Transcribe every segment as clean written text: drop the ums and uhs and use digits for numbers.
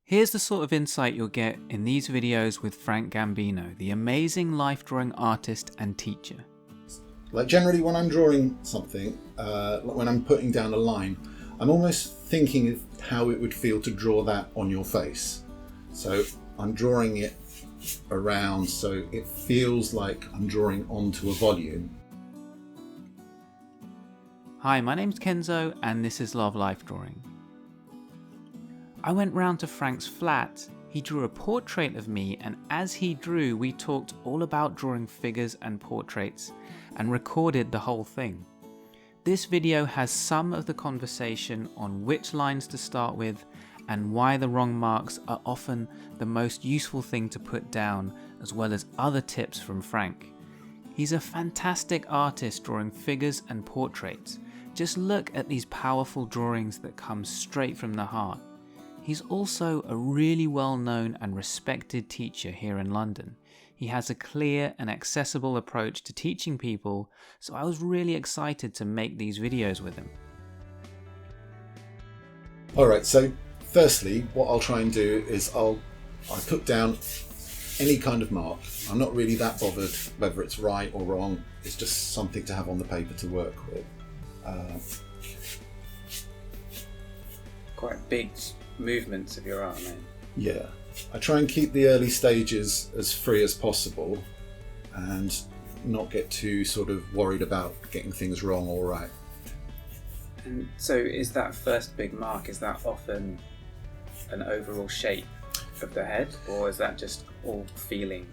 Here's the sort of insight you'll get in these videos with Frank Gambino, the amazing life drawing artist and teacher. Like generally when I'm drawing something, when I'm putting down a line, I'm almost thinking of how it would feel to draw that on your face. So I'm drawing it around so it feels like I'm drawing onto a volume. Hi, my name's Kenzo and this is Love Life Drawing. I went round to Frank's flat. He drew a portrait of me, and as he drew, we talked all about drawing figures and portraits and recorded the whole thing. This video has some of the conversation on which lines to start with and why the wrong marks are often the most useful thing to put down, as well as other tips from Frank. He's a fantastic artist drawing figures and portraits. Just look at these powerful drawings that come straight from the heart. He's also a really well-known and respected teacher here in London. He has a clear and accessible approach to teaching people, so I was really excited to make these videos with him. Alright, so firstly, what I'll try and do is I put down any kind of mark. I'm not really that bothered whether it's right or wrong. It's just something to have on the paper to work with. Quite big movements of your arm, eh? Yeah, I try and keep the early stages as free as possible and not get too sort of worried about getting things wrong or right. And so is that first big mark, is that often an overall shape of the head, or is that just all feeling?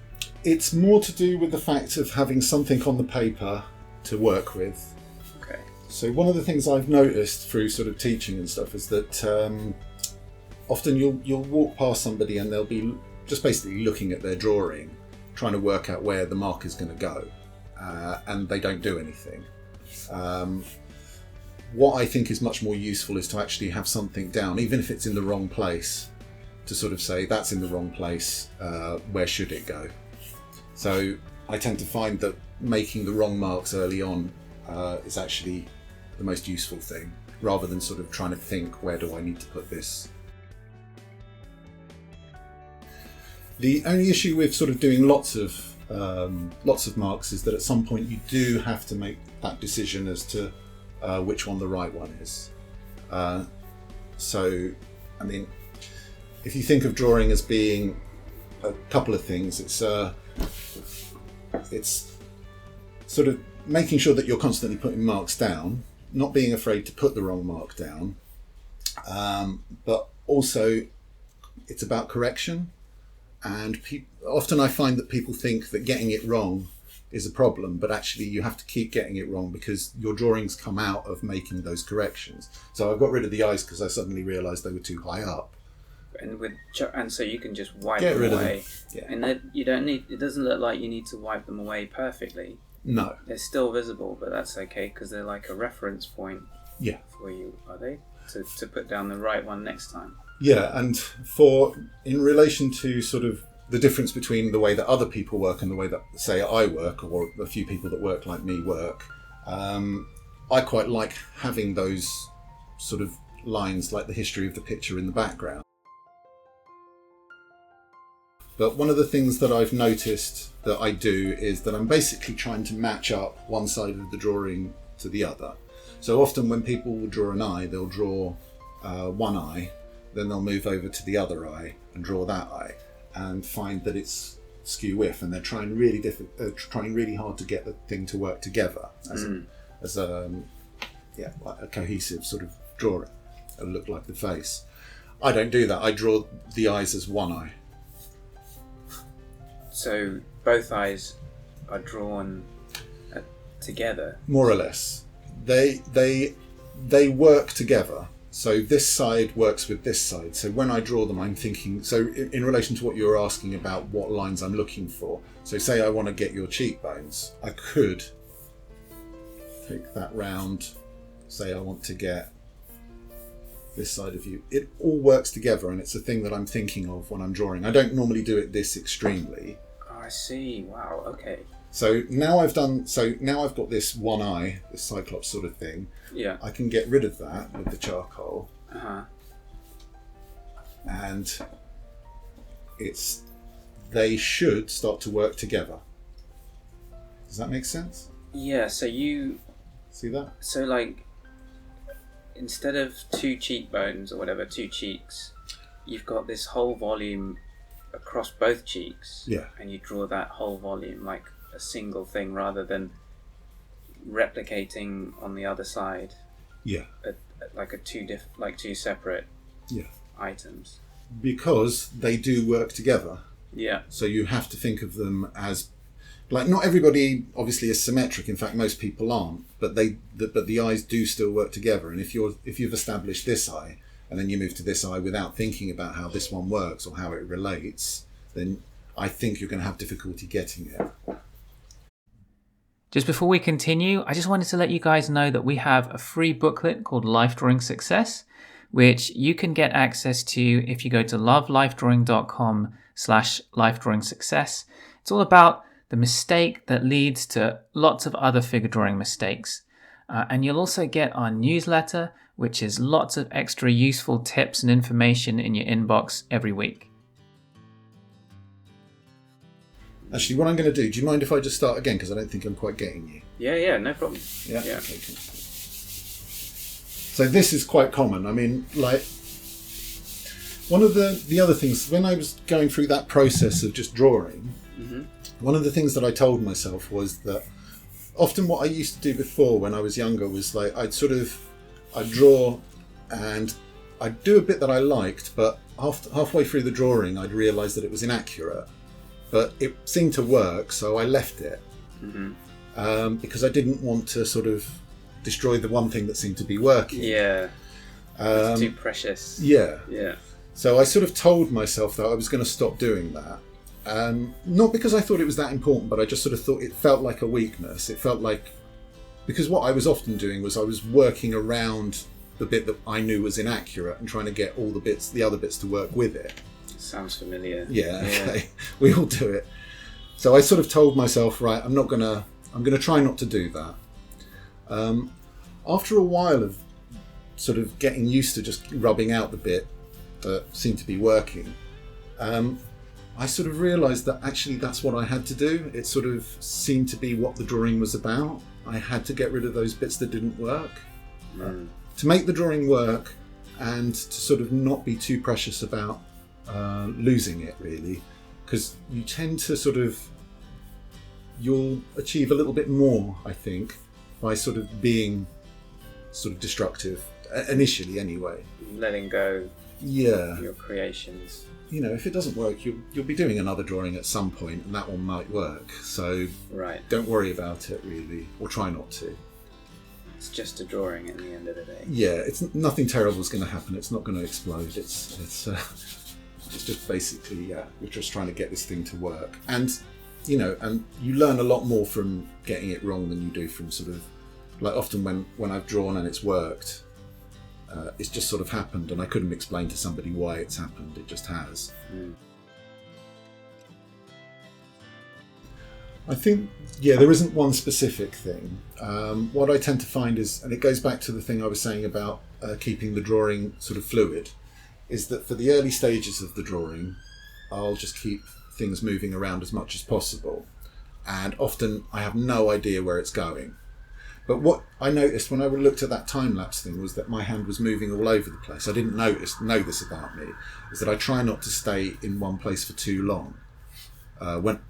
It's more to do with the fact of having something on the paper to work with. Okay. So one of the things I've noticed through sort of teaching and stuff is that often you'll walk past somebody and they'll be just basically looking at their drawing, trying to work out where the mark is going to go, and they don't do anything. What I think is much more useful is to actually have something down, even if it's in the wrong place, to sort of say that's in the wrong place, where should it go? So I tend to find that making the wrong marks early on is actually the most useful thing, rather than sort of trying to think, where do I need to put this? The only issue with sort of doing lots of marks is that at some point you do have to make that decision as to which one the right one is. So, I mean, if you think of drawing as being a couple of things, it's sort of making sure that you're constantly putting marks down, not being afraid to put the wrong mark down, but also it's about correction. And often I find that people think that getting it wrong is a problem, but actually you have to keep getting it wrong because your drawings come out of making those corrections. So I got rid of the eyes because I suddenly realised they were too high up. And so you can just wipe Get them rid away. Of them. Yeah. And you don't need. It doesn't look like you need to wipe them away perfectly. No. They're still visible, but that's okay because they're like a reference point. Yeah. For you, are they? To put down the right one next time. Yeah, and in relation to sort of the difference between the way that other people work and the way that, say, I work, or a few people that work like me work, I quite like having those sort of lines, like the history of the picture in the background. But one of the things that I've noticed that I do is that I'm basically trying to match up one side of the drawing to the other. So often when people will draw an eye, they'll draw one eye, then they'll move over to the other eye and draw that eye and find that it's skew whiff, and they're trying really hard to get the thing to work together as like a cohesive sort of drawing. It'll look like the face. I don't do that. I draw the eyes as one eye. So both eyes are drawn together? More or less. They work together. So this side works with this side. So when I draw them, I'm thinking, so in relation to what you were asking about what lines I'm looking for. So say I want to get your cheekbones, I could take that round, say I want to get this side of you. It all works together, and it's a thing that I'm thinking of when I'm drawing. I don't normally do it this extremely. Oh, I see. Wow. Okay. So now I've got this one eye, this cyclops sort of thing. Yeah. I can get rid of that with the charcoal. Uh-huh. And they should start to work together. Does that make sense? Yeah, so you... See that? So, like, instead of 2 cheekbones or whatever, 2 cheeks, you've got this whole volume across both cheeks. Yeah. And you draw that whole volume like a single thing rather than replicating on the other side. Yeah. Like two separate items. Because they do work together. Yeah. So you have to think of them as, like, not everybody obviously is symmetric. In fact, most people aren't. But the eyes do still work together. And if you've established this eye, and then you move to this eye without thinking about how this one works or how it relates, then I think you're going to have difficulty getting it. Just before we continue, I just wanted to let you guys know that we have a free booklet called Life Drawing Success, which you can get access to if you go to lovelifedrawing.com/lifedrawingsuccess. It's all about the mistake that leads to lots of other figure drawing mistakes. And you'll also get our newsletter, which is lots of extra useful tips and information in your inbox every week. Actually, what I'm going to do you mind if I just start again? Because I don't think I'm quite getting you. Yeah, no problem. Yeah? Okay, cool. So this is quite common. I mean, like, one of the other things, when I was going through that process of just drawing, one of the things that I told myself was that often what I used to do before when I was younger was, like, I'd draw and I'd do a bit that I liked, but halfway through the drawing I'd realise that it was inaccurate. But it seemed to work, so I left it. Because I didn't want to sort of destroy the one thing that seemed to be working. Yeah. It's too precious. Yeah. Yeah. So I sort of told myself that I was going to stop doing that. Not because I thought it was that important, but I just sort of thought it felt like a weakness. It felt like, because what I was often doing was I was working around the bit that I knew was inaccurate and trying to get all the other bits to work with it. Sounds familiar. Yeah, okay. We all do it. So I sort of told myself, right, I'm going to try not to do that. After a while of sort of getting used to just rubbing out the bit that seemed to be working, I sort of realised that actually that's what I had to do. It sort of seemed to be what the drawing was about. I had to get rid of those bits that didn't work. To make the drawing work and to sort of not be too precious about losing it, really, because you tend to you'll achieve a little bit more, I think, by sort of being sort of destructive initially, anyway. Letting go. Yeah. Your creations. You know, if it doesn't work, you'll be doing another drawing at some point, and that one might work. So don't worry about it, really, or try not to. It's just a drawing at the end of the day. Yeah, it's nothing terrible is going to happen. It's not going to explode. It's just basically, you're just trying to get this thing to work. And, you know, and you learn a lot more from getting it wrong than you do from sort of, like, often when I've drawn and it's worked, it's just sort of happened and I couldn't explain to somebody why it's happened. It just has. I think, there isn't one specific thing. What I tend to find is, and it goes back to the thing I was saying about keeping the drawing sort of fluid, is that for the early stages of the drawing, I'll just keep things moving around as much as possible. And often I have no idea where it's going. But what I noticed when I looked at that time-lapse thing was that my hand was moving all over the place. I didn't know this about me, is that I try not to stay in one place for too long,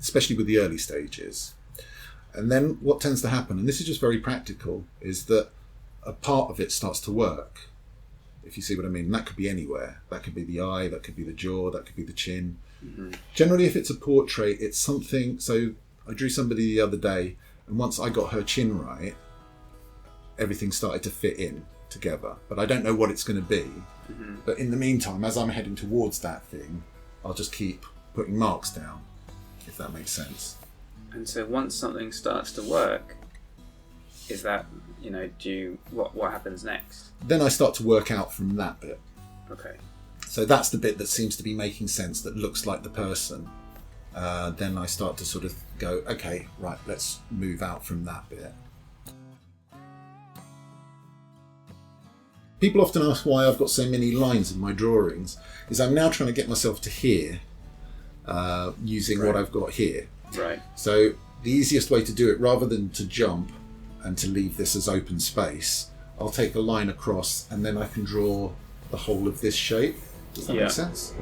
especially with the early stages. And then what tends to happen, and this is just very practical, is that a part of it starts to work. If you see what I mean. And that could be anywhere. That could be the eye, that could be the jaw, that could be the chin. Generally, if it's a portrait, it's something. So I drew somebody the other day, and once I got her chin right, everything started to fit in together. But I don't know what it's going to be. But in the meantime, as I'm heading towards that thing, I'll just keep putting marks down, if that makes sense. And so once something starts to work, is that, what happens next? Then I start to work out from that bit. Okay. So that's the bit that seems to be making sense, that looks like the person. Then I start to sort of go, okay, right, let's move out from that bit. People often ask why I've got so many lines in my drawings, is I'm now trying to get myself to here. using what I've got here. Right. So the easiest way to do it, rather than to jump and to leave this as open space, I'll take a line across and then I can draw the whole of this shape. Does that make sense?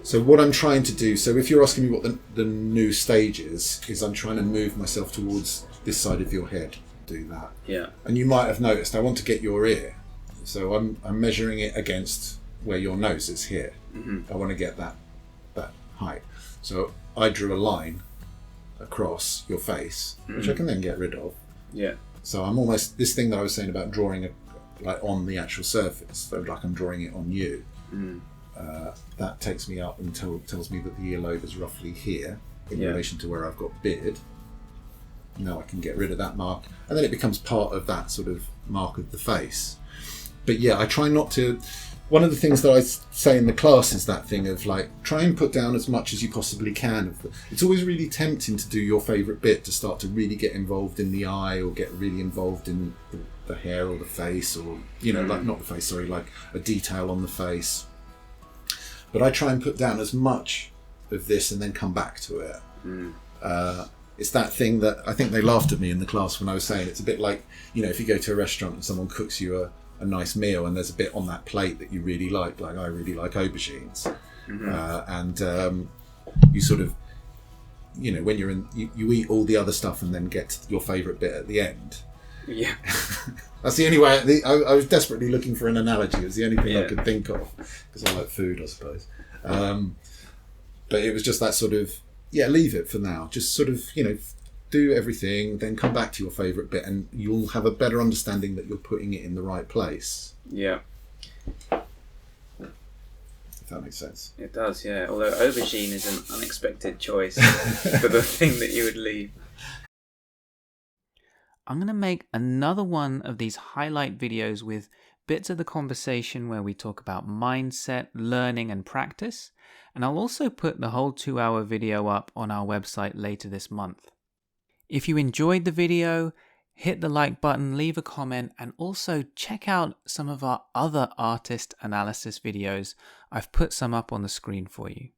So what I'm trying to do, so if you're asking me what the new stage is I'm trying to move myself towards this side of your head. Do that. Yeah. And you might have noticed I want to get your ear. So I'm measuring it against where your nose is here. I want to get that height. So I drew a line across your face, which I can then get rid of. Yeah. So I'm almost, this thing that I was saying about drawing like on the actual surface, so like I'm drawing it on you. That takes me up and tells me that the earlobe is roughly here in relation to where I've got beard. Now I can get rid of that mark, and then it becomes part of that sort of mark of the face. But yeah, I try not to. One of the things that I say in the class is that thing of like, try and put down as much as you possibly can. It's always really tempting to do your favourite bit, to start to really get involved in the eye, or get really involved in the hair or the face, or, you know, like not the face, sorry, like a detail on the face. But I try and put down as much of this and then come back to it. It's that thing that I think they laughed at me in the class when I was saying, it's a bit like, you know, if you go to a restaurant and someone cooks you a nice meal and there's a bit on that plate that you really like I really like aubergines. And you sort of, you know, when you're in, you eat all the other stuff and then get your favourite bit at the end. Yeah. That's the only way. I was desperately looking for an analogy. It was the only thing I could think of, because I like food, I suppose. But it was just that sort of, leave it for now. Just sort of, you know, do everything, then come back to your favourite bit, and you'll have a better understanding that you're putting it in the right place. Yeah. If that makes sense. It does, yeah. Although aubergine is an unexpected choice for the thing that you would leave. I'm going to make another one of these highlight videos with bits of the conversation where we talk about mindset, learning and practice. And I'll also put the whole 2-hour video up on our website later this month. If you enjoyed the video, hit the like button, leave a comment, and also check out some of our other artist analysis videos. I've put some up on the screen for you.